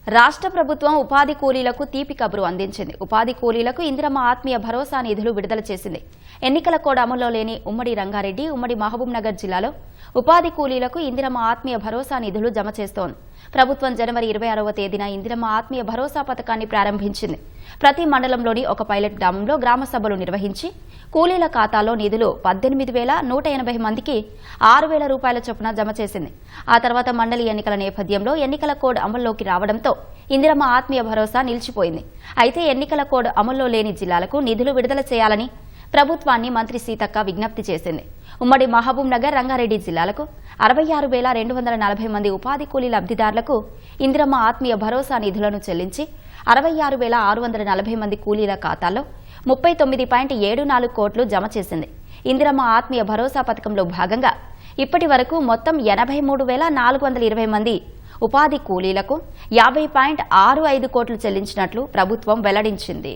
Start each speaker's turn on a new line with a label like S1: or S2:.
S1: రాష్ట్ర ప్రభుత్వం ఉపాధి కూలీలకు తీపి కబురు అందించింది. ఉపాధి కూలీలకు ఇందిరమ్మ ఆత్మీయ భరోసా నిధులు విడుదల చేసింది. ఎన్నికల కోడ్ అమల్లో లేని ఉమ్మడి రంగారెడ్డి, ఉమ్మడి మహబూబ్ నగర్ జిల్లాలో ఉపాధి కూలీలకు ఇందిరమ్మ ఆత్మీయ భరోసా నిధులు జమ చేస్తోంది. ప్రభుత్వం జనవరి 26వ తేదీన ఇందిరమ్మ ఆత్మీయ భరోసా పథకాన్ని ప్రారంభించింది. ప్రతి మండలంలోని ఒక పైలట్ గ్రామంలో గ్రామ సభలు నిర్వహించి కూలీల ఖాతాలో నిధులు 18,180 మందికి 6,000 రూపాయల చొప్పున జమ చేసింది. ఆ తర్వాత మండలి ఎన్నికల నేపథ్యంలో ఎన్నికల కోడ్ అమల్లోకి రావడంతో ఇందిరమ్మ ఆత్మీయ భరోసా నిలిచిపోయింది. అయితే ఎన్నికల కోడ్ అమల్లో లేని జిల్లాలకు నిధులు విడుదల చేయాలని ప్రభుత్వాన్ని మంత్రి సీతక్క విజ్ఞప్తి చేసింది. ఉమ్మడి మహబూబ్ నగర్, రంగారెడ్డి జిల్లాలకు 66,240 మంది ఉపాధి కూలీ లబ్ధిదారులకు ఇందిరమ్మ ఆత్మీయ భరోసా నిధులను చెల్లించి 66,640 మంది కూలీల ఖాతాల్లో 39.74 కోట్లు జమ చేసింది. ఇందిరమ్మ ఆత్మీయ భరోసా పథకంలో భాగంగా ఇప్పటి వరకు మొత్తం 83,420 మంది ఉపాధి కూలీలకు 50.65 కోట్లు చెల్లించినట్లు ప్రభుత్వం వెల్లడించింది.